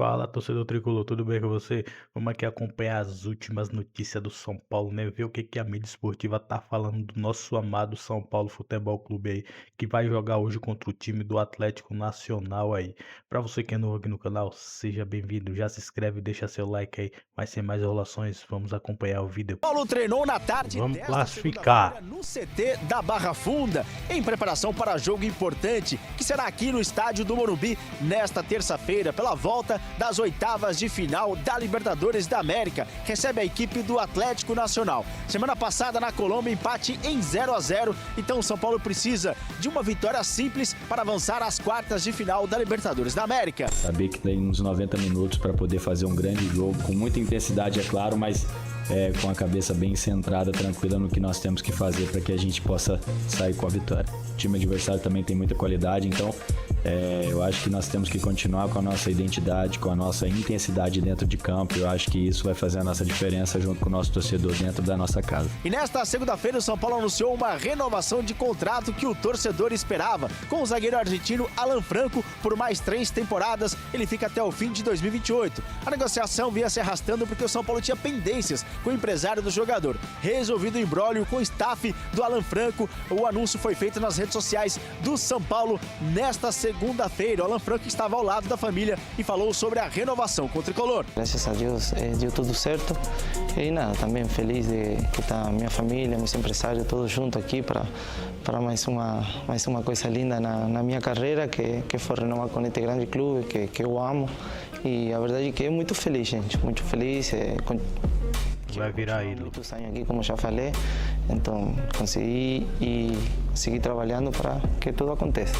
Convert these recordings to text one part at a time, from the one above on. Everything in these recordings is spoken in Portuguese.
Fala, torcedor tricolor, tudo bem com você? Vamos aqui acompanhar as últimas notícias do São Paulo, né? Ver o que a mídia esportiva tá falando do nosso amado São Paulo Futebol Clube aí, que vai jogar hoje contra o time do Atlético Nacional aí. Pra você que é novo aqui no canal, seja bem-vindo, já se inscreve, deixa seu like aí. Mas sem mais enrolações, vamos acompanhar o vídeo. Paulo treinou na tarde Vamos desta classificar. segunda-feira no CT da Barra Funda, em preparação para jogo importante, que será aqui no estádio do Morumbi, nesta terça-feira, pela volta das oitavas de final da Libertadores da América. Recebe a equipe do Atlético Nacional. Semana passada na Colômbia, empate em 0-0, então o São Paulo precisa de uma vitória simples para avançar às quartas de final da Libertadores da América. Saber que tem uns 90 minutos para poder fazer um grande jogo, com muita intensidade, é claro, mas com a cabeça bem centrada, tranquila no que nós temos que fazer para que a gente possa sair com a vitória. O time adversário também tem muita qualidade, então eu acho que nós temos que continuar com a nossa identidade, com a nossa intensidade dentro de campo. Eu acho que isso vai fazer a nossa diferença junto com o nosso torcedor dentro da nossa casa. E nesta segunda-feira o São Paulo anunciou uma renovação de contrato que o torcedor esperava, com o zagueiro argentino Alan Franco por mais 3 temporadas. Ele fica até o fim de 2028. A negociação vinha se arrastando porque o São Paulo tinha pendências com o empresário do jogador. Resolvido o imbróglio com o staff do Alan Franco, o anúncio foi feito nas redes sociais do São Paulo nesta segunda-feira. O Alan Franco estava ao lado da família e falou sobre a renovação com o tricolor. Graças a Deus deu tudo certo e nada, também feliz de que está minha família, meus empresários, todos juntos aqui para mais uma coisa linda na minha carreira, que foi renovar com este grande clube que eu amo. E a verdade é que é muito feliz, gente, muito feliz. Vai virar ídolo. Muitos anos aqui, como já falei, então consegui e seguir trabalhando para que tudo aconteça.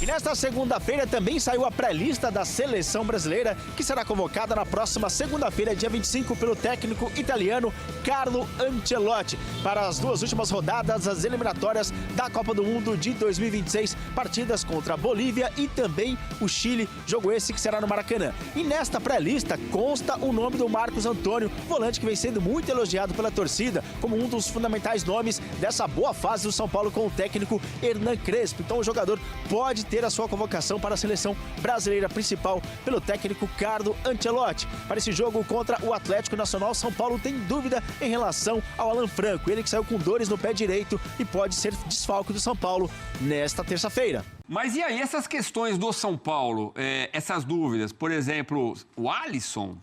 E nesta segunda-feira também saiu a pré-lista da seleção brasileira, que será convocada na próxima segunda-feira, dia 25, pelo técnico italiano Carlo Ancelotti, para as 2 últimas rodadas das eliminatórias da Copa do Mundo de 2026, partidas contra a Bolívia e também o Chile, jogo esse que será no Maracanã. E nesta pré-lista consta o nome do Marcos Antônio, volante que vem sendo muito elogiado pela torcida, como um dos fundamentais nomes dessa boa fase do São Paulo com o técnico Hernan Crespo. Então o jogador pode ter a sua convocação para a seleção brasileira principal pelo técnico Carlo Ancelotti. Para esse jogo contra o Atlético Nacional, São Paulo tem dúvida em relação ao Alan Franco, ele que saiu com dores no pé direito e pode ser desfalque do São Paulo nesta terça-feira. Mas e aí, essas questões do São Paulo, essas dúvidas, por exemplo, o Alisson,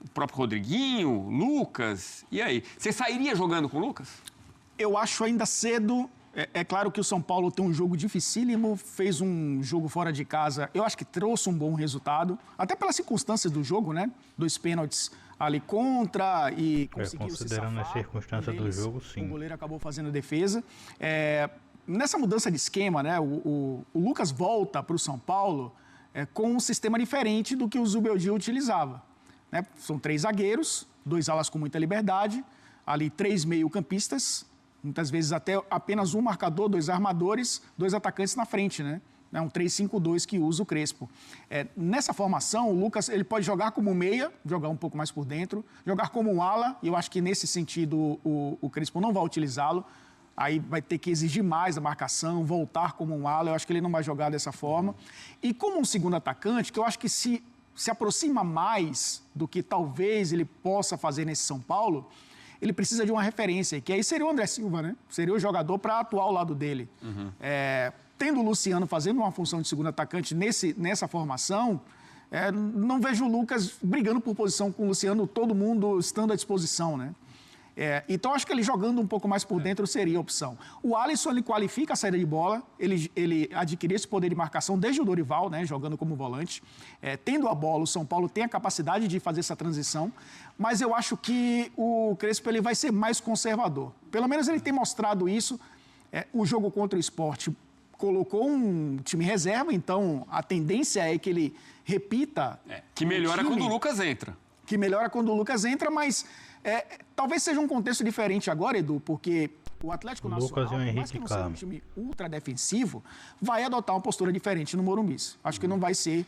o próprio Rodriguinho, Lucas, e aí? Você sairia jogando com o Lucas? Eu acho ainda cedo. É claro que o São Paulo tem um jogo dificílimo, fez um jogo fora de casa, eu acho que trouxe um bom resultado, até pelas circunstâncias do jogo, né? 2 pênaltis ali contra e conseguiu se safar. Considerando as circunstâncias do jogo, sim. O goleiro acabou fazendo defesa. Nessa mudança de esquema, né? O Lucas volta para o São Paulo com um sistema diferente do que o Zubeldia utilizava, né? São 3 zagueiros, 2 alas com muita liberdade, ali 3 meio-campistas, muitas vezes até apenas um marcador, 2 armadores, 2 atacantes na frente, né? É um 3-5-2 que usa o Crespo. Nessa formação, o Lucas ele pode jogar como meia, jogar um pouco mais por dentro, jogar como um ala, e eu acho que nesse sentido o Crespo não vai utilizá-lo. Aí vai ter que exigir mais a marcação, voltar como um ala, eu acho que ele não vai jogar dessa forma. E como um segundo atacante, que eu acho que se aproxima mais do que talvez ele possa fazer nesse São Paulo, ele precisa de uma referência, que aí seria o André Silva, né? Seria o jogador para atuar ao lado dele. Uhum. Tendo o Luciano fazendo uma função de segundo atacante nessa formação, não vejo o Lucas brigando por posição com o Luciano, todo mundo estando à disposição, né? Então, acho que ele jogando um pouco mais por dentro seria a opção. O Alisson, ele qualifica a saída de bola, ele adquiriu esse poder de marcação desde o Dorival, né, jogando como volante. Tendo a bola, o São Paulo tem a capacidade de fazer essa transição, mas eu acho que o Crespo ele vai ser mais conservador. Pelo menos ele tem mostrado isso. O jogo contra o Sport colocou um time reserva, então a tendência é que ele repita... que melhora quando o Lucas entra. Que melhora quando o Lucas entra, mas... talvez seja um contexto diferente agora, Edu, porque o Atlético Nacional, por mais que não seja um time ultra defensivo, vai adotar uma postura diferente no Morumbi. Acho que não vai ser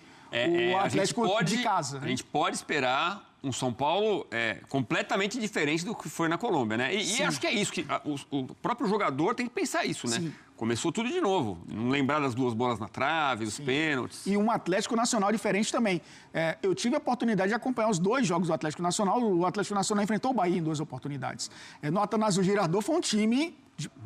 o Atlético de casa. Né? A gente pode esperar um São Paulo completamente diferente do que foi na Colômbia, né? E acho que é isso, que o próprio jogador tem que pensar isso, né? Sim. Começou tudo de novo. Não lembrar das 2 bolas na trave, os pênaltis. E um Atlético Nacional diferente também. Eu tive a oportunidade de acompanhar os 2 jogos do Atlético Nacional. O Atlético Nacional enfrentou o Bahia em 2 oportunidades. No Atanásio Girardot foi um time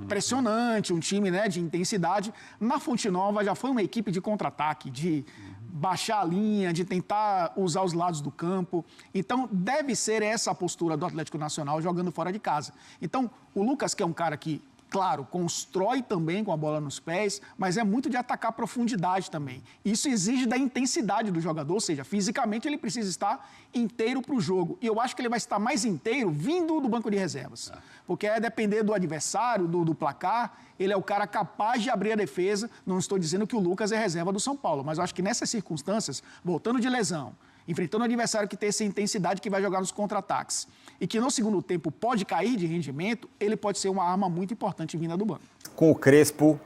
impressionante, um time, né, de intensidade. Na Fonte Nova já foi uma equipe de contra-ataque, de baixar a linha, de tentar usar os lados do campo. Então, deve ser essa a postura do Atlético Nacional jogando fora de casa. Então, o Lucas, que é um cara que, claro, constrói também com a bola nos pés, mas é muito de atacar a profundidade também. Isso exige da intensidade do jogador, ou seja, fisicamente ele precisa estar inteiro para o jogo. E eu acho que ele vai estar mais inteiro vindo do banco de reservas. Porque é depender do adversário, do placar, ele é o cara capaz de abrir a defesa. Não estou dizendo que o Lucas é reserva do São Paulo, mas eu acho que nessas circunstâncias, voltando de lesão, enfrentando um adversário que tem essa intensidade que vai jogar nos contra-ataques e que no segundo tempo pode cair de rendimento, ele pode ser uma arma muito importante vinda do banco. Com o Crespo,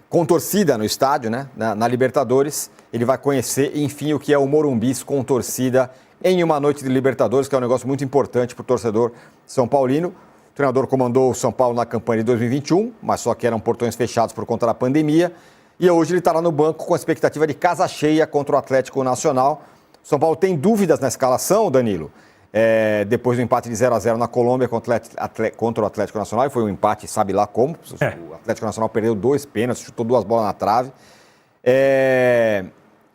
com torcida no estádio, né, na Libertadores, ele vai conhecer, enfim, o que é o Morumbi com torcida em uma noite de Libertadores, que é um negócio muito importante para o torcedor são paulino. O treinador comandou o São Paulo na campanha de 2021, mas só que eram portões fechados por conta da pandemia. E hoje ele está lá no banco com a expectativa de casa cheia contra o Atlético Nacional. O São Paulo tem dúvidas na escalação, Danilo. Depois do empate de 0-0 na Colômbia contra o Atlético Nacional, e foi um empate, sabe lá como. O Atlético Nacional perdeu 2 pênaltis, chutou 2 bolas na trave.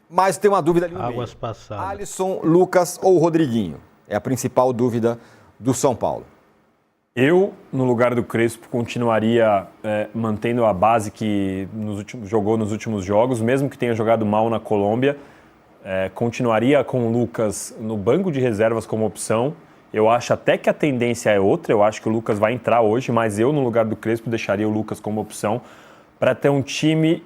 Mas tem uma dúvida ali no Águas meio. passadas. Alisson, Lucas ou Rodriguinho? É a principal dúvida do São Paulo. Eu, no lugar do Crespo, continuaria mantendo a base que jogou nos últimos jogos, mesmo que tenha jogado mal na Colômbia. Continuaria com o Lucas no banco de reservas como opção. Eu acho até que a tendência é outra. Eu acho que o Lucas vai entrar hoje, mas eu, no lugar do Crespo, deixaria o Lucas como opção para ter um time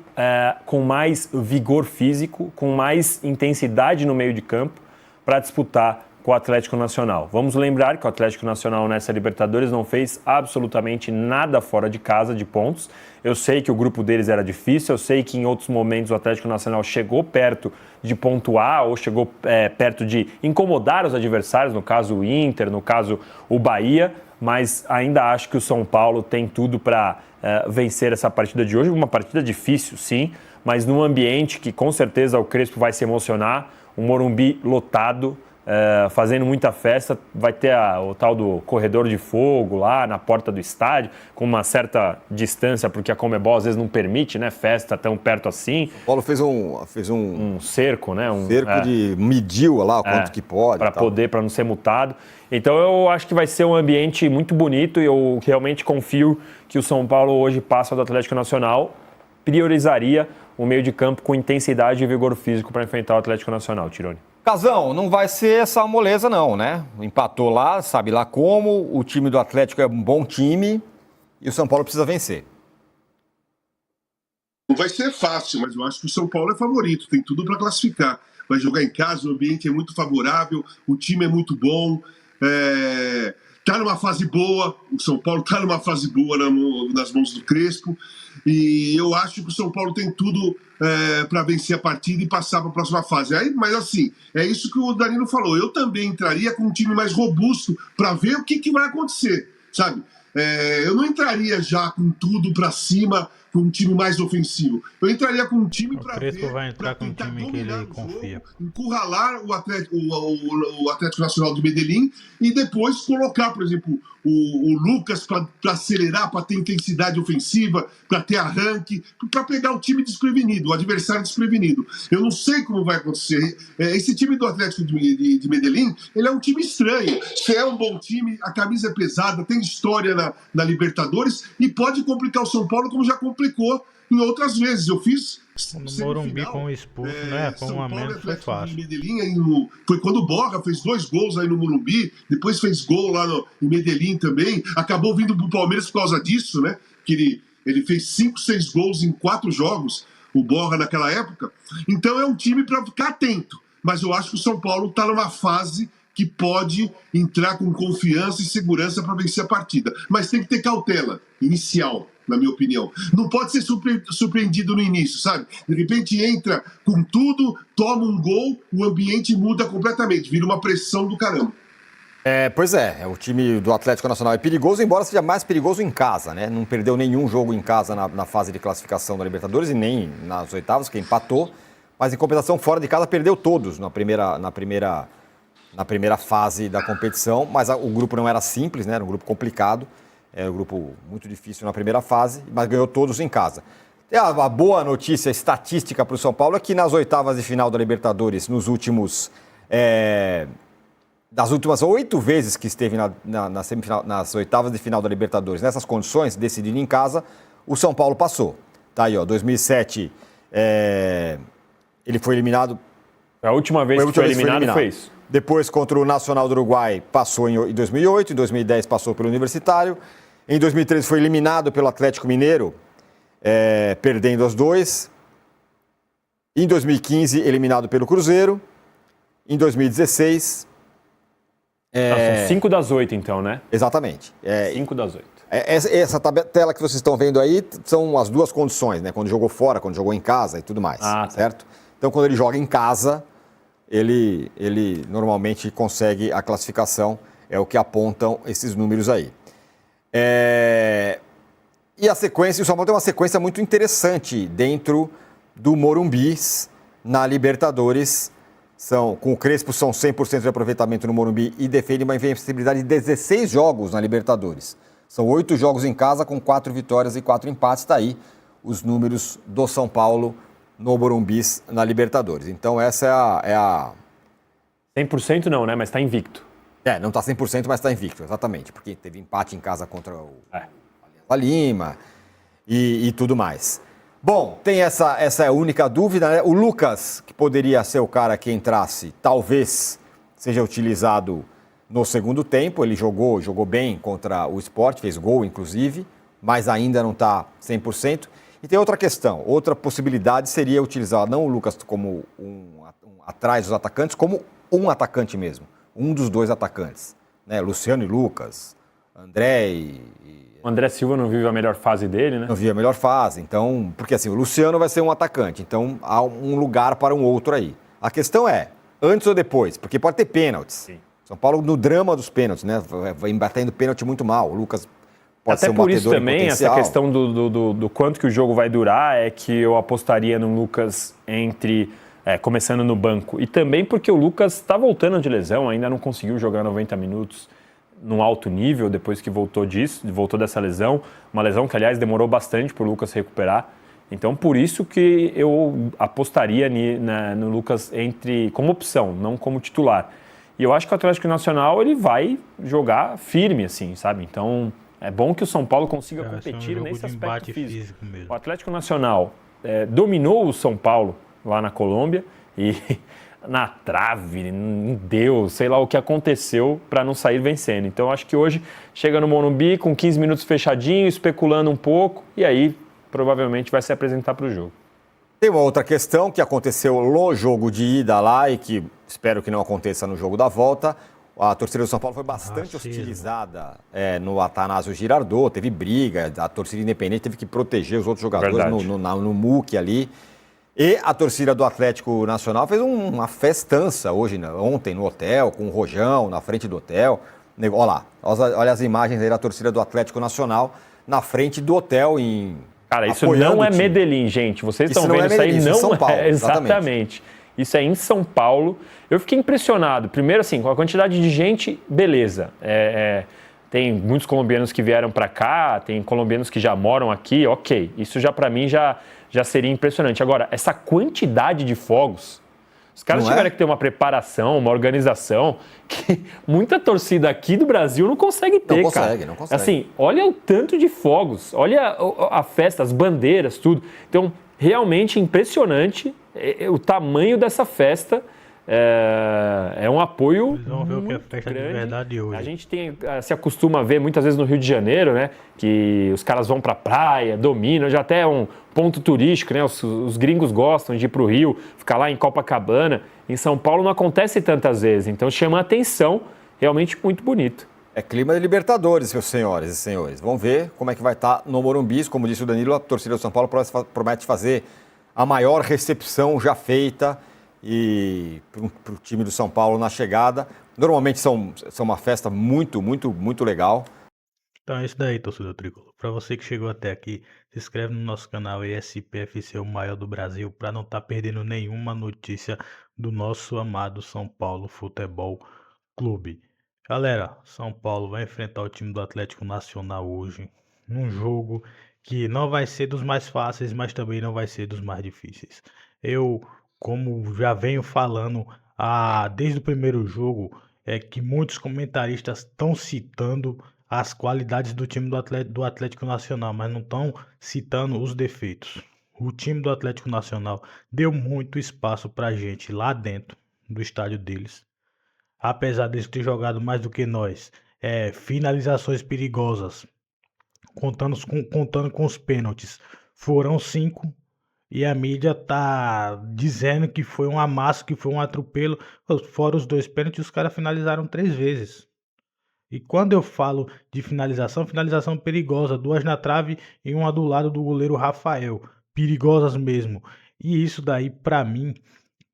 com mais vigor físico, com mais intensidade no meio de campo para disputar com o Atlético Nacional. Vamos lembrar que o Atlético Nacional nessa Libertadores não fez absolutamente nada fora de casa de pontos. Eu sei que o grupo deles era difícil, eu sei que em outros momentos o Atlético Nacional chegou perto de pontuar ou chegou perto de incomodar os adversários, no caso o Inter, no caso o Bahia, mas ainda acho que o São Paulo tem tudo para vencer essa partida de hoje. Uma partida difícil, sim, mas num ambiente que com certeza o Crespo vai se emocionar, um Morumbi lotado, fazendo muita festa. Vai ter o tal do corredor de fogo lá na porta do estádio, com uma certa distância, porque a Conmebol às vezes não permite, né, festa tão perto assim. O Paulo fez um cerco, né? Mediu lá quanto que pode. Para não ser multado. Então eu acho que vai ser um ambiente muito bonito e eu realmente confio que o São Paulo hoje passa do Atlético Nacional, priorizaria o meio de campo com intensidade e vigor físico para enfrentar o Atlético Nacional, Tironi. Casão, não vai ser essa moleza não, né? Empatou lá, sabe lá como, o time do Atlético é um bom time e o São Paulo precisa vencer. Não vai ser fácil, mas eu acho que o São Paulo é favorito, tem tudo para classificar. Vai jogar em casa, o ambiente é muito favorável, o time é muito bom, tá numa fase boa, o São Paulo tá numa fase boa nas mãos do Crespo, e eu acho que o São Paulo tem tudo para vencer a partida e passar para a próxima fase. Mas assim, é isso que o Danilo falou, eu também entraria com um time mais robusto para ver o que vai acontecer, sabe? Eu não entraria já com tudo para cima, com um time mais ofensivo. Eu entraria com um time para ver... O Crespo vai entrar com um time que ele confia. Encurralar o Atlético Nacional de Medellín e depois colocar, por exemplo, o Lucas para acelerar, para ter intensidade ofensiva, para ter arranque, para pegar o time desprevenido, o adversário desprevenido. Eu não sei como vai acontecer. Esse time do Atlético de Medellín, ele é um time estranho. Se é um bom time, a camisa é pesada, tem história na Libertadores e pode complicar o São Paulo como já complicou em outras vezes. Eu fiz no Morumbi com o expulso, né? Com um a menos foi fácil. Medellín, foi quando o Borja fez 2 gols aí no Morumbi, depois fez gol lá em Medellín também, acabou vindo pro Palmeiras por causa disso, né? Que ele fez 5, 6 gols em 4 jogos, o Borja naquela época. Então é um time para ficar atento, mas eu acho que o São Paulo tá numa fase que pode entrar com confiança e segurança para vencer a partida. Mas tem que ter cautela inicial, na minha opinião. Não pode ser surpreendido no início, sabe? De repente entra com tudo, toma um gol, o ambiente muda completamente, vira uma pressão do caramba. Pois é, o time do Atlético Nacional é perigoso, embora seja mais perigoso em casa, né? Não perdeu nenhum jogo em casa na fase de classificação da Libertadores e nem nas oitavas, que empatou. Mas em compensação, fora de casa, perdeu todos na primeira fase da competição. Mas o grupo não era simples, né? Era um grupo complicado, era um grupo muito difícil na primeira fase, mas ganhou todos em casa. E a boa notícia estatística para o São Paulo é que nas oitavas de final da Libertadores, das últimas 8 vezes que esteve na semifinal, nas oitavas de final da Libertadores, nessas condições, decidindo em casa, o São Paulo passou. Tá aí, ó, 2007, ele foi eliminado. A última vez que foi eliminado foi isso. Depois, contra o Nacional do Uruguai, passou em 2008. Em 2010, passou pelo Universitário. Em 2013, foi eliminado pelo Atlético Mineiro, perdendo as 2. Em 2015, eliminado pelo Cruzeiro. Em 2016... são 5 das 8, então, né? Exatamente. 5 das 8. Essa tela que vocês estão vendo aí são as duas condições, né? Quando jogou fora, quando jogou em casa e tudo mais, certo? Então, quando ele joga em casa, ele normalmente consegue a classificação, é o que apontam esses números aí. E a sequência, o São Paulo tem uma sequência muito interessante dentro do Morumbi na Libertadores. Com o Crespo, são 100% de aproveitamento no Morumbi e defende uma invencibilidade de 16 jogos na Libertadores. São 8 jogos em casa com 4 vitórias e 4 empates. Está aí os números do São Paulo no Morumbi na Libertadores. Então essa é a... 100% não, né? Mas está invicto. Não está 100%, mas está invicto, exatamente. Porque teve empate em casa contra o Lima e tudo mais. Bom, tem essa é a única dúvida, né? O Lucas, que poderia ser o cara que entrasse, talvez seja utilizado no segundo tempo. Ele jogou bem contra o Sport, fez gol, inclusive, mas ainda não está 100%. E tem outra questão, outra possibilidade seria utilizar não o Lucas como atrás dos atacantes, como um atacante mesmo, um dos 2 atacantes, né? Luciano e Lucas, André O André Silva não vive a melhor fase dele, né? Não vive a melhor fase, então... Porque assim, o Luciano vai ser um atacante, então há um lugar para um outro aí. A questão é, antes ou depois? Porque pode ter pênaltis. Sim. São Paulo no drama dos pênaltis, né? Vai batendo pênalti muito mal. O Lucas pode ser um batedor em potencial. Até por isso também, essa questão do quanto que o jogo vai durar, é que eu apostaria no Lucas começando no banco. E também porque o Lucas está voltando de lesão, ainda não conseguiu jogar 90 minutos. Num alto nível, depois que voltou dessa lesão. Uma lesão que, aliás, demorou bastante para o Lucas recuperar. Então, por isso que eu apostaria no Lucas como opção, não como titular. E eu acho que o Atlético Nacional ele vai jogar firme, assim, sabe? Então, é bom que o São Paulo consiga competir nesse aspecto físico. O Atlético Nacional dominou o São Paulo lá na Colômbia e... na trave, não deu, sei lá o que aconteceu para não sair vencendo. Então acho que hoje chega no Morumbi com 15 minutos fechadinho, especulando um pouco, e aí provavelmente vai se apresentar para o jogo. Tem uma outra questão que aconteceu no jogo de ida lá e que espero que não aconteça no jogo da volta. A torcida do São Paulo foi bastante hostilizada no Atanásio Girardot, teve briga, a torcida independente teve que proteger os outros jogadores no MUC ali. E a torcida do Atlético Nacional fez uma festança ontem no hotel, com o Rojão na frente do hotel. Olha lá, olha as imagens aí da torcida do Atlético Nacional na frente do hotel Cara, isso não é Medellín, gente. Vocês estão vendo isso aí, não São Paulo, exatamente. Isso é em São Paulo. Eu fiquei impressionado. Primeiro, assim, com a quantidade de gente, beleza. Tem muitos colombianos que vieram para cá, tem colombianos que já moram aqui, ok. Isso já, para mim, já seria impressionante. Agora, essa quantidade de fogos, os caras tiveram que ter uma preparação, uma organização que muita torcida aqui do Brasil não consegue ter, cara. Não consegue. Assim, olha o tanto de fogos, olha a festa, as bandeiras, tudo. Então, realmente impressionante o tamanho dessa festa. É um apoio Eles vão ver o que é festa grande. De verdade hoje. A gente se acostuma a ver muitas vezes no Rio de Janeiro, né? Que os caras vão pra praia, dominam, já até é um ponto turístico, né? Os gringos gostam de ir pro Rio, ficar lá em Copacabana. Em São Paulo não acontece tantas vezes, então chama a atenção, realmente muito bonito. É clima de Libertadores, meus senhores e senhores. Vamos ver como é que vai estar no Morumbi. Como disse o Danilo, a torcida do São Paulo promete fazer a maior recepção já feita e para o time do São Paulo na chegada. Normalmente são uma festa muito, muito, muito legal. Então é isso daí, torcedor tricolor. Para você que chegou até aqui, se inscreve no nosso canal ESPFC, o maior do Brasil, para não estar perdendo nenhuma notícia do nosso amado São Paulo Futebol Clube. Galera, São Paulo vai enfrentar o time do Atlético Nacional hoje, num jogo que não vai ser dos mais fáceis, mas também não vai ser dos mais difíceis. Eu, como já venho falando desde o primeiro jogo, é que muitos comentaristas estão citando as qualidades do time do Atlético Nacional, mas não estão citando os defeitos. O time do Atlético Nacional deu muito espaço pra gente lá dentro do estádio deles. Apesar deles ter jogado mais do que nós, finalizações perigosas, contando com os pênaltis, foram 5. E a mídia tá dizendo que foi um amasso, que foi um atropelo. Fora os 2 pênaltis, os caras finalizaram 3 vezes. E quando eu falo de finalização perigosa, 2 na trave e uma do lado do goleiro Rafael, perigosas mesmo. E isso daí, pra mim,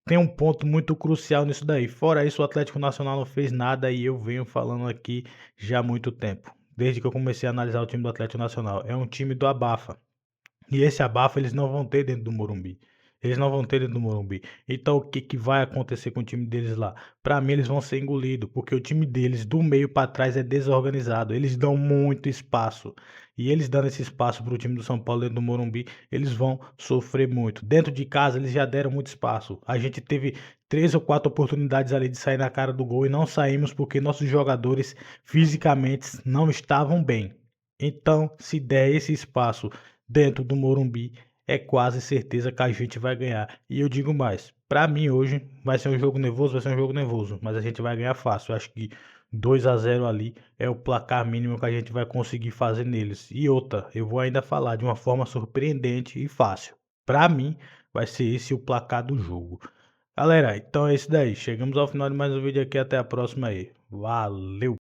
tem um ponto muito crucial nisso daí. Fora isso, o Atlético Nacional não fez nada e eu venho falando aqui já há muito tempo. Desde que eu comecei a analisar o time do Atlético Nacional. É um time do abafa. E esse abafa eles não vão ter dentro do Morumbi. Eles não vão ter dentro do Morumbi. Então o que vai acontecer com o time deles lá? Pra mim eles vão ser engolidos, porque o time deles do meio pra trás é desorganizado. Eles dão muito espaço. E eles dando esse espaço pro time do São Paulo dentro do Morumbi, eles vão sofrer muito. Dentro de casa eles já deram muito espaço. A gente teve 3 ou 4 oportunidades ali de sair na cara do gol e não saímos porque nossos jogadores fisicamente não estavam bem. Então, se der esse espaço dentro do Morumbi, é quase certeza que a gente vai ganhar. E eu digo mais, pra mim hoje vai ser um jogo nervoso, mas a gente vai ganhar fácil. Eu acho que 2-0 ali é o placar mínimo que a gente vai conseguir fazer neles. E outra, eu vou ainda falar de uma forma surpreendente e fácil. Pra mim, vai ser esse o placar do jogo. Galera, então é isso daí. Chegamos ao final de mais um vídeo aqui. Até a próxima aí. Valeu!